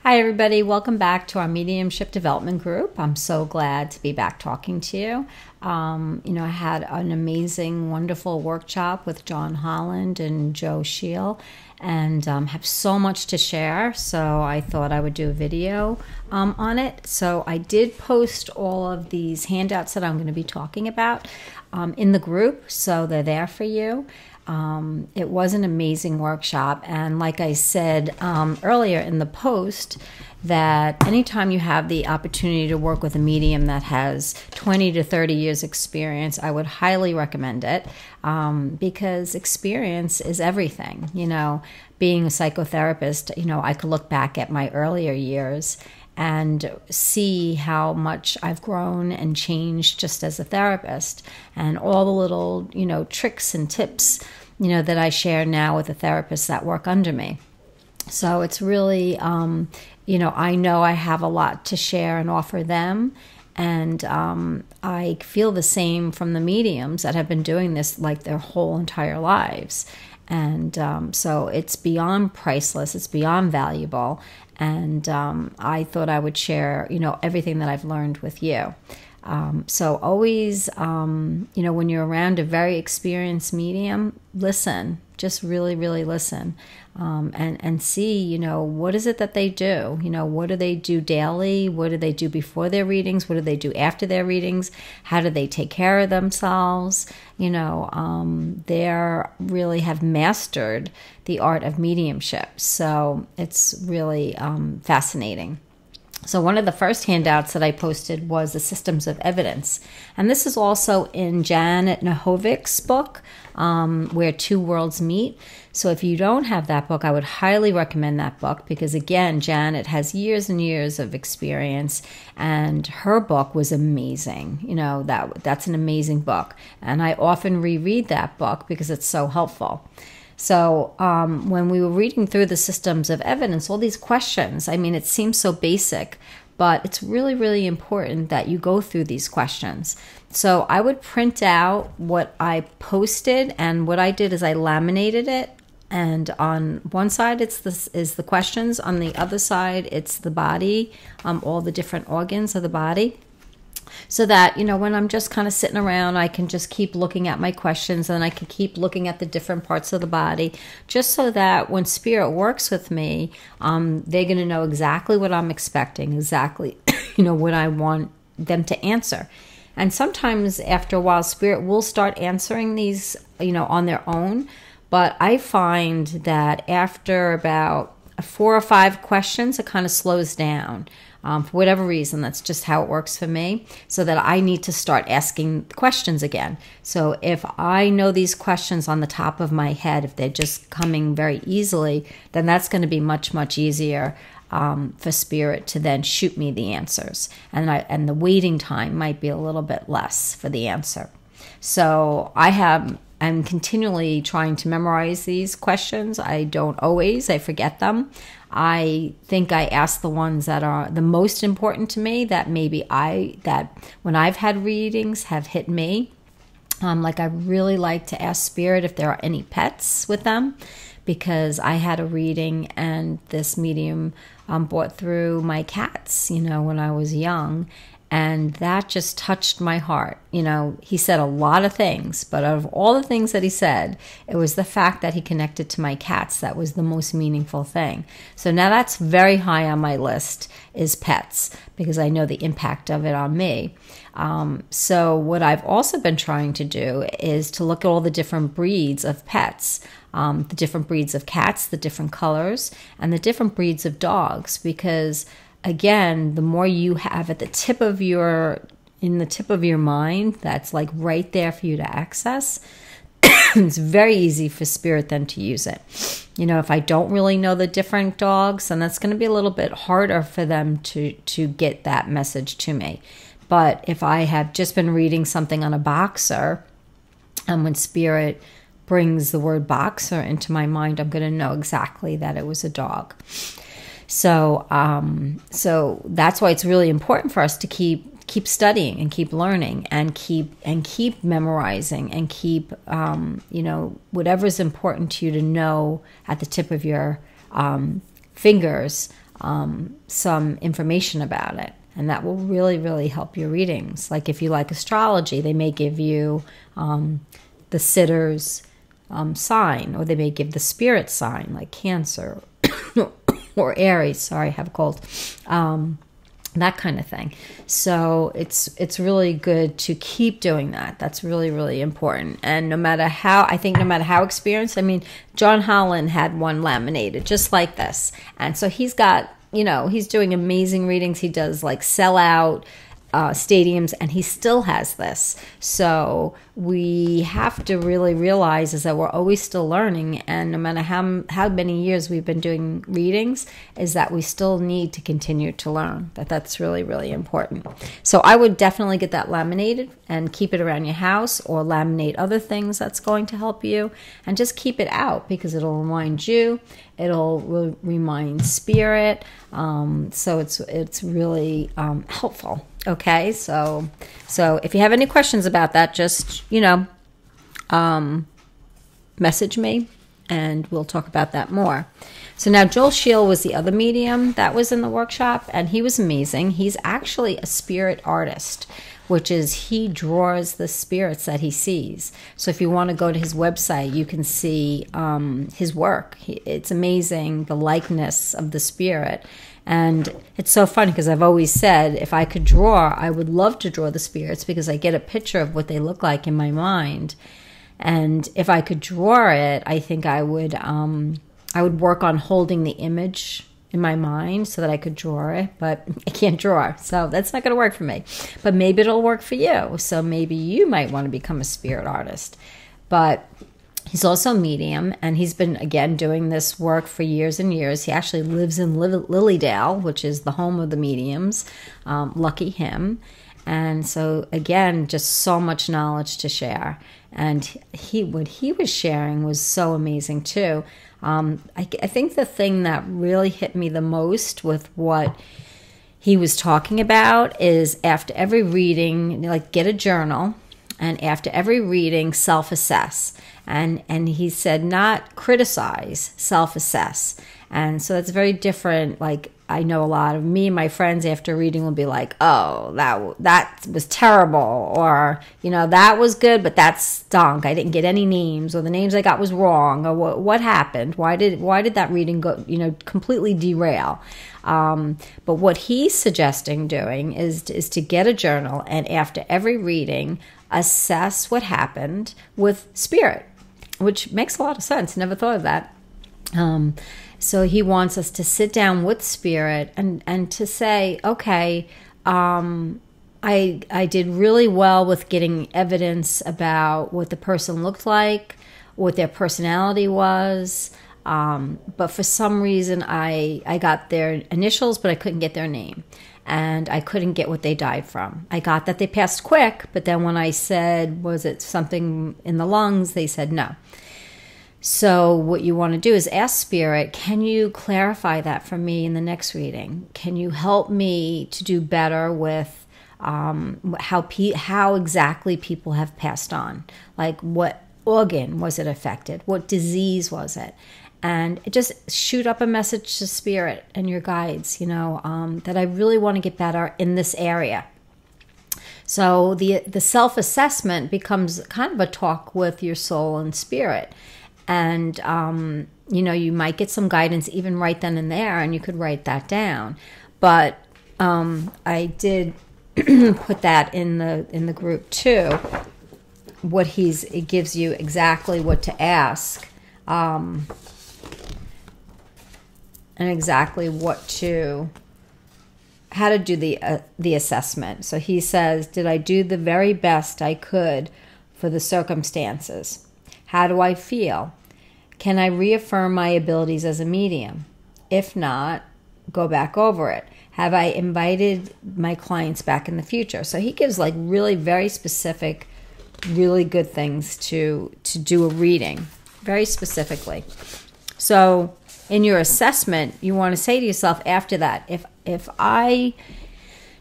Hi, everybody. Welcome back to our Mediumship Development group. I'm so glad to be back talking to you. I had an amazing, wonderful workshop with John Holland and Joe Scheel, and have so much to share. So I thought I would do a video on it. So I did post all of these handouts that I'm going to be talking about in the group, so they're there for you. It was an amazing workshop, and like I said earlier in the post, that anytime you have the opportunity to work with a medium that has 20 to 30 years experience, I would highly recommend it, because experience is everything. Being a psychotherapist, I could look back at my earlier years and see how much I've grown and changed just as a therapist, and all the little, tricks and tips, that I share now with the therapists that work under me. So it's really, I know I have a lot to share and offer them, and I feel the same from the mediums that have been doing this like their whole entire lives. And so it's beyond priceless, it's beyond valuable. And I thought I would share, everything that I've learned with you. So always, when you're around a very experienced medium, listen, just really, really listen, and see, what is it that they do? What do they do daily? What do they do before their readings? What do they do after their readings? How do they take care of themselves? They really have mastered the art of mediumship. So it's really fascinating. So one of the first handouts that I posted was the Systems of Evidence. And this is also in Janet Nohovic's book, Where Two Worlds Meet. So if you don't have that book, I would highly recommend that book, because again, Janet has years and years of experience, and her book was amazing. That's an amazing book. And I often reread that book because it's so helpful. So when we were reading through the Systems of Evidence, all these questions, it seems so basic, but it's really, really important that you go through these questions. So I would print out what I posted, and what I did is I laminated it. And on one side, is the questions. On the other side, it's the body, all the different organs of the body. So that, when I'm just kind of sitting around, I can just keep looking at my questions, and I can keep looking at the different parts of the body, just so that when Spirit works with me, they're going to know exactly what I'm expecting, exactly, what I want them to answer. And sometimes after a while, Spirit will start answering these, on their own. But I find that after about 4 or 5 questions, it kind of slows down. For whatever reason, that's just how it works for me, so that I need to start asking questions again. So if I know these questions on the top of my head, if they're just coming very easily, then that's going to be much, much easier for Spirit to then shoot me the answers. And the waiting time might be a little bit less for the answer. So I'm continually trying to memorize these questions. I don't always. I forget them. I think I ask the ones that are the most important to me, that that when I've had readings have hit me. Like I really like to ask Spirit if there are any pets with them, because I had a reading and this medium brought through my cats, when I was young. And that just touched my heart. He said a lot of things, but out of all the things that he said, it was the fact that he connected to my cats that was the most meaningful thing. So now that's very high on my list, is pets, because I know the impact of it on me. So what I've also been trying to do is to look at all the different breeds of pets, the different breeds of cats, the different colors, and the different breeds of dogs, because again, the more you have at the tip of your mind, that's like right there for you to access, it's very easy for Spirit then to use it. If I don't really know the different dogs, then that's going to be a little bit harder for them to get that message to me. But if I have just been reading something on a boxer, and when Spirit brings the word boxer into my mind, I'm going to know exactly that it was a dog. So that's why it's really important for us to keep studying and keep learning and keep memorizing and keep whatever's important to you to know at the tip of your fingers some information about it. And that will really, really help your readings. Like if you like astrology, they may give you the sitter's sign, or they may give the spirit sign, like Cancer or Aries. Sorry, I have a cold. That kind of thing. So it's really good to keep doing that. That's really, really important. And no matter how experienced, I mean, John Holland had one laminated just like this. And so he's got, he's doing amazing readings. He does like sell out stadiums, and he still has this. So we have to really realize is that we're always still learning, and no matter how many years we've been doing readings, is that we still need to continue to learn. That's really, really important. So I would definitely get that laminated and keep it around your house, or laminate other things that's going to help you, and just keep it out because it'll remind you. It'll remind spirit. So it's really helpful. Okay, so if you have any questions about that, just message me, and we'll talk about that more. So now Joel Scheel was the other medium that was in the workshop, and he was amazing. He's actually a spirit artist, which is he draws the spirits that he sees. So if you want to go to his website, you can see his work. It's amazing, the likeness of the spirit. And it's so funny because I've always said if I could draw, I would love to draw the spirits because I get a picture of what they look like in my mind. And if I could draw it, I think I would work on holding the image in my mind so that I could draw it, but I can't draw. So that's not going to work for me. But maybe it'll work for you. So maybe you might want to become a spirit artist. But he's also a medium, and he's been, again, doing this work for years and years. He actually lives in Lilydale, which is the home of the mediums. Lucky him. And so, again, just so much knowledge to share. And what he was sharing was so amazing, too. I think the thing that really hit me the most with what he was talking about is after every reading, like get a journal, and after every reading, self-assess. And he said not criticize, self-assess. And so that's very different. Like I know a lot of me and my friends after reading will be like, oh, that was terrible, or that was good, but that stunk. I didn't get any names, or the names I got was wrong, or what happened? Why did that reading go completely derail? But what he's suggesting doing is to get a journal, and after every reading, assess what happened with spirit, which makes a lot of sense. Never thought of that. So he wants us to sit down with spirit and to say, okay, I did really well with getting evidence about what the person looked like, what their personality was. But for some reason, I got their initials, but I couldn't get their name. And I couldn't get what they died from. I got that they passed quick, but then when I said, was it something in the lungs, they said no. So what you want to do is ask Spirit, can you clarify that for me in the next reading? Can you help me to do better with how exactly people have passed on? Like what organ was it affected? What disease was it? And just shoot up a message to Spirit and your guides, that I really want to get better in this area. So the self-assessment becomes kind of a talk with your soul and spirit. And, you might get some guidance even right then and there, and you could write that down. But I did put that in the group too. It gives you exactly what to ask, and exactly how to do the assessment. So he says, did I do the very best I could for the circumstances? How do I feel? Can I reaffirm my abilities as a medium? If not, go back over it. Have I invited my clients back in the future? So he gives like really very specific, really good things to do a reading, very specifically. So in your assessment, you want to say to yourself after that, if I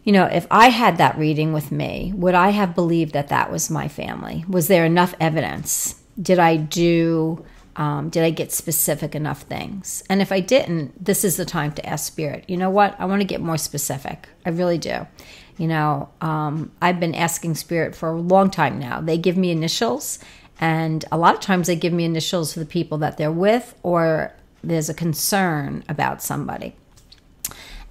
had that reading with me, would I have believed that was my family? Was there enough evidence? Did I do Did I get specific enough things? And if I didn't, this is the time to ask Spirit, you know what? I want to get more specific. I really do. I've been asking Spirit for a long time now. They give me initials, and a lot of times they give me initials for the people that they're with, or there's a concern about somebody.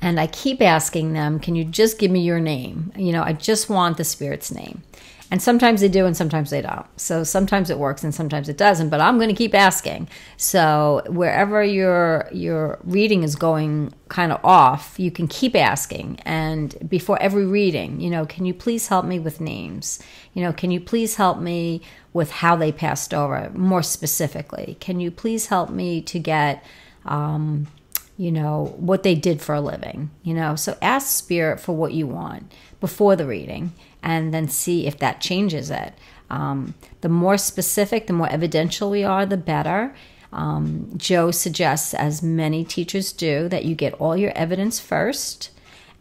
And I keep asking them, can you just give me your name? I just want the Spirit's name. And sometimes they do and sometimes they don't. So sometimes it works and sometimes it doesn't, but I'm going to keep asking. So wherever your reading is going kind of off, you can keep asking. And before every reading, can you please help me with names? Can you please help me with how they passed over more specifically? Can you please help me to get what they did for a living, so ask Spirit for what you want before the reading and then see if that changes it. The more specific, the more evidential we are, the better. Joe suggests, as many teachers do, that you get all your evidence first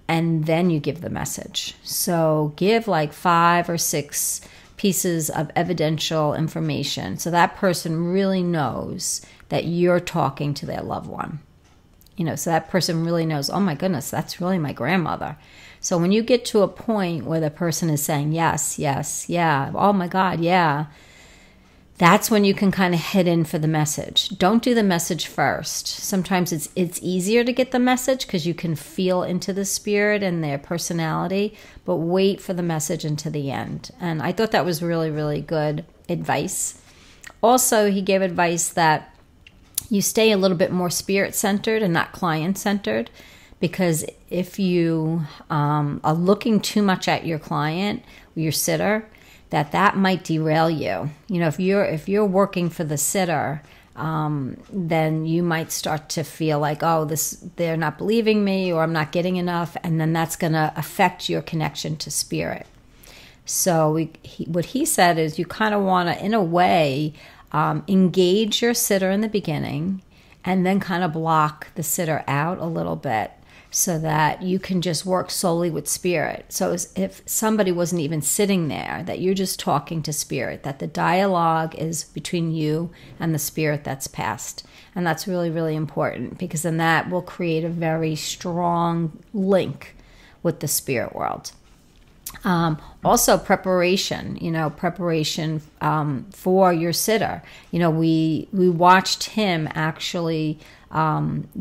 and then you give the message. So give like 5 or 6 pieces of evidential information so that person really knows that you're talking to their loved one. So that person really knows, oh my goodness, that's really my grandmother. So when you get to a point where the person is saying, yes, yes, yeah, oh my God, yeah, that's when you can kind of head in for the message. Don't do the message first. Sometimes it's easier to get the message because you can feel into the Spirit and their personality, but wait for the message until the end. And I thought that was really, really good advice. Also, he gave advice that you stay a little bit more Spirit-centered and not client-centered, because if you are looking too much at your client, your sitter, that might derail you. If you're working for the sitter, then you might start to feel like, oh, they're not believing me, or I'm not getting enough, and then that's going to affect your connection to Spirit. So what he said is you kind of want to, in a way, engage your sitter in the beginning and then kind of block the sitter out a little bit so that you can just work solely with Spirit. So as if somebody wasn't even sitting there, that you're just talking to Spirit, that the dialogue is between you and the Spirit that's passed. And that's really, really important, because then that will create a very strong link with the spirit world. Also preparation, for your sitter. We watched him actually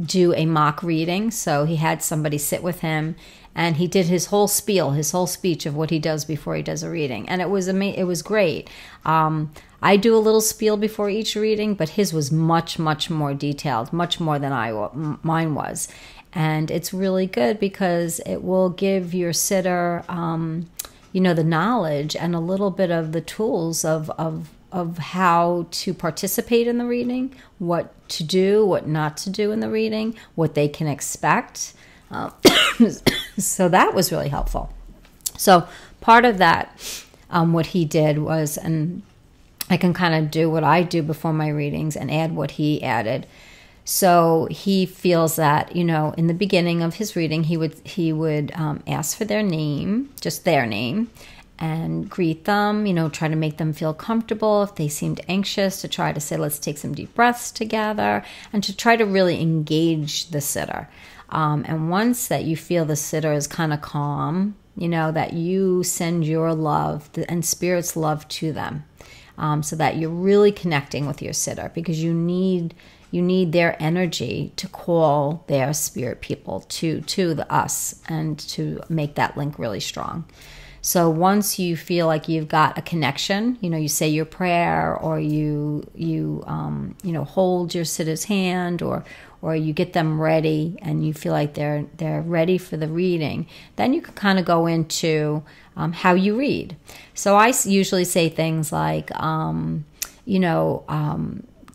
do a mock reading. So he had somebody sit with him and he did his whole spiel, his whole speech of what he does before he does a reading. And it was great. I do a little spiel before each reading, but his was much, much more detailed, much more than mine was. And it's really good because it will give your sitter, the knowledge and a little bit of the tools of how to participate in the reading, what to do, what not to do in the reading, what they can expect. So that was really helpful. So part of that, what he did was, and I can kind of do what I do before my readings and add what he added. So he feels that, in the beginning of his reading, he would ask for their name, just their name, and greet them, try to make them feel comfortable. If they seemed anxious, to try to say, let's take some deep breaths together, and to try to really engage the sitter. And once that you feel the sitter is kind of calm, that you send your love and Spirit's love to them, so that you're really connecting with your sitter, because you need their energy to call their spirit people to us and to make that link really strong. So once you feel like you've got a connection, you say your prayer, or you hold your sitter's hand, or you get them ready and you feel like they're ready for the reading, then you can kind of go into how you read. So I usually say things like,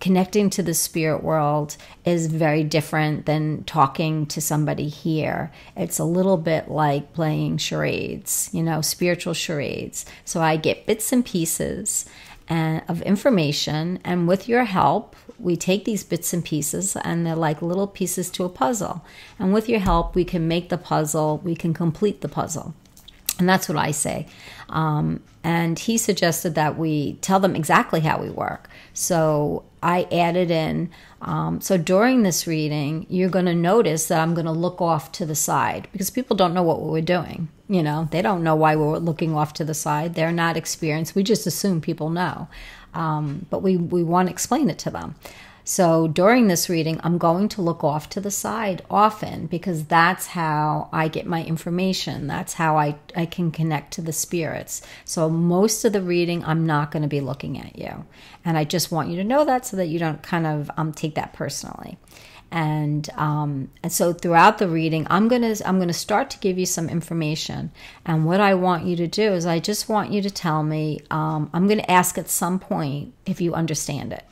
connecting to the spirit world is very different than talking to somebody here. It's a little bit like playing charades, spiritual charades. So I get bits and pieces of information, and with your help, we take these bits and pieces, and they're like little pieces to a puzzle. And with your help, we can make the puzzle, we can complete the puzzle. And that's what I say. And he suggested that we tell them exactly how we work. So I added in, so during this reading, you're going to notice that I'm going to look off to the side, because people don't know what we're doing. You know, they don't know why we're looking off to the side. They're not experienced. We just assume people know. But we want to explain it to them. So during this reading, I'm going to look off to the side often, because that's how I get my information. That's how I can connect to the spirits. So most of the reading, I'm not going to be looking at you. And I just want you to know that, so that you don't kind of take that personally. And so throughout the reading, I'm gonna start to give you some information. And what I want you to do is, I just want you to tell me, I'm going to ask at some point if you understand it.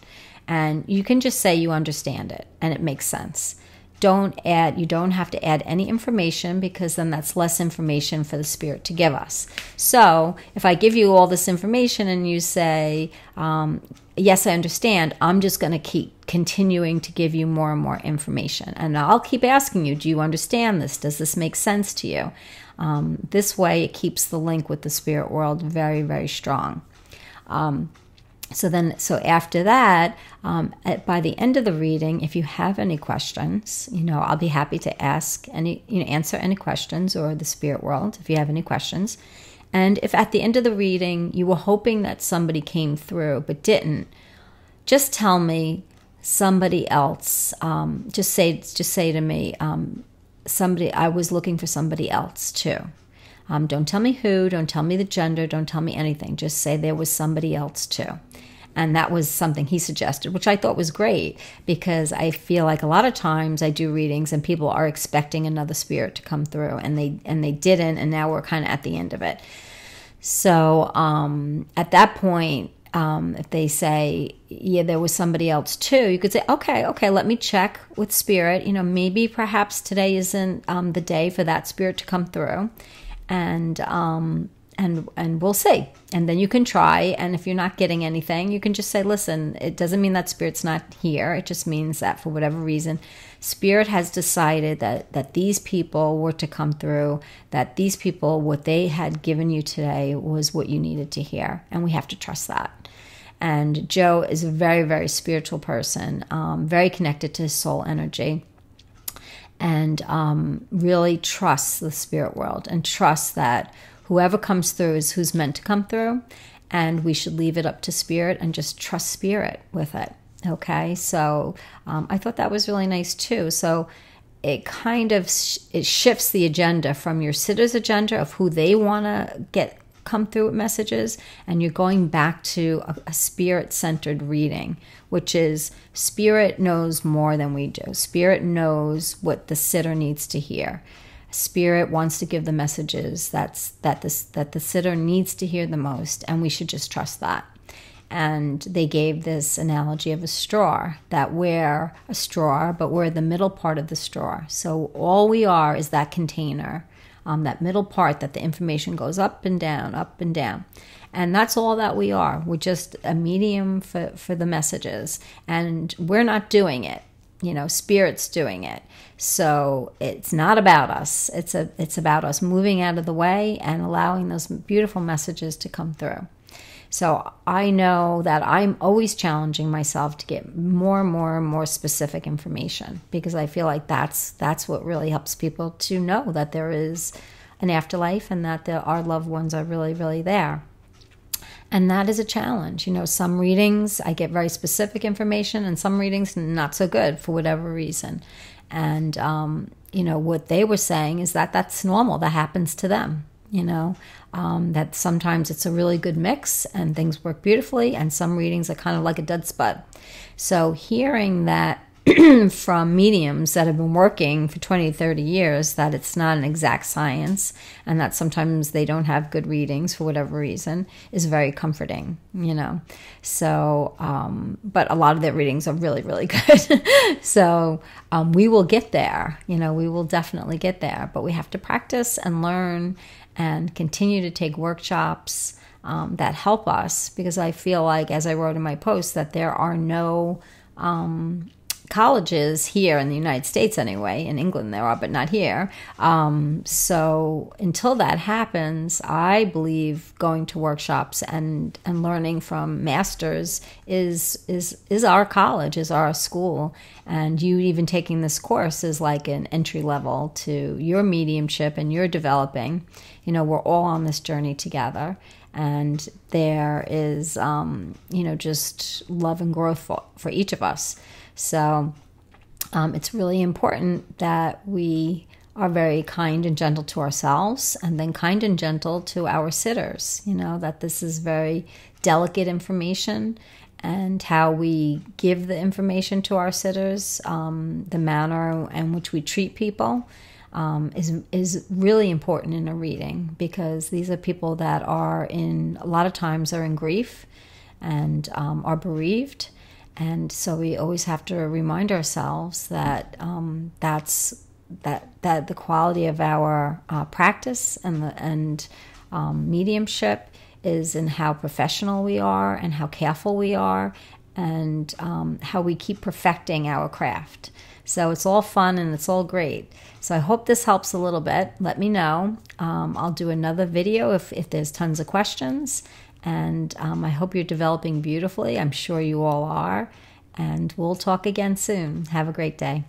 And you can just say you understand it and it makes sense. You don't have to add any information, because then that's less information for the spirit to give us. So if I give you all this information and you say, yes, I understand, I'm just going to keep continuing to give you more and more information. And I'll keep asking you, do you understand this? Does this make sense to you? This way it keeps the link with the spirit world very, very strong. So after that, by the end of the reading, if you have any questions, I'll be happy to answer any questions, or the spirit world, if you have any questions. And if at the end of the reading you were hoping that somebody came through but didn't, just tell me somebody else. Just say to me, I was looking for somebody else too. Don't tell me who, don't tell me the gender, don't tell me anything. Just say there was somebody else too. And that was something he suggested, which I thought was great, because I feel like a lot of times I do readings and people are expecting another spirit to come through, and they didn't, and now we're kind of at the end of it. So at that point, if they say, yeah, there was somebody else too, you could say, okay, let me check with spirit. Maybe perhaps today isn't the day for that spirit to come through. And we'll see. And then you can try. And if you're not getting anything, you can just say, listen, it doesn't mean that spirit's not here. It just means that for whatever reason, spirit has decided that these people were to come through, that these people, what they had given you today was what you needed to hear. And we have to trust that. And Joe is a very, very spiritual person, very connected to his soul energy. And really trusts the spirit world, and trusts that whoever comes through is who's meant to come through, and we should leave it up to spirit and just trust spirit with it. Okay, so I thought that was really nice too. So it kind of it shifts the agenda from your sitter's agenda of who they want to come through with messages, and you're going back to a spirit-centered reading, which is spirit knows more than we do. Spirit knows what the sitter needs to hear. Spirit wants to give the messages that the sitter needs to hear the most, and we should just trust that. And they gave this analogy of a straw, that we're a straw, but we're the middle part of the straw. So all we are is that container, that middle part that the information goes up and down, up and down. And that's all that we are. We're just a medium for the messages. And we're not doing it. Spirit's doing it. So it's not about us. It's about us moving out of the way and allowing those beautiful messages to come through. So I know that I'm always challenging myself to get more and more and more specific information, because I feel like that's what really helps people to know that there is an afterlife, and that our loved ones are really, really there. And that is a challenge. Some readings I get very specific information, and some readings not so good for whatever reason. And, what they were saying is that that's normal. That happens to them, that sometimes it's a really good mix and things work beautifully, and some readings are kind of like a dead spud. So hearing that from mediums that have been working for 20, 30 years, that it's not an exact science, and that sometimes they don't have good readings for whatever reason, is very comforting, So, but a lot of their readings are really, really good. So we will get there, we will definitely get there, but we have to practice and learn and continue to take workshops that help us, because I feel like, as I wrote in my post, that there are no colleges here in the United States anyway. In England there are, but not here. So until that happens, I believe going to workshops and learning from masters is our college, is our school. And you even taking this course is like an entry level to your mediumship and your developing. You know, we're all on this journey together. And there is, just love and growth for each of us. So it's really important that we are very kind and gentle to ourselves, and then kind and gentle to our sitters. You know, that this is very delicate information, and how we give the information to our sitters, the manner in which we treat people, is really important in a reading, because these are people that are a lot of times are in grief and are bereaved. And so we always have to remind ourselves that that the quality of our practice and mediumship is in how professional we are and how careful we are, and how we keep perfecting our craft. So it's all fun and it's all great. So I hope this helps a little bit. Let me know. I'll do another video if there's tons of questions. And I hope you're developing beautifully. I'm sure you all are. And we'll talk again soon. Have a great day.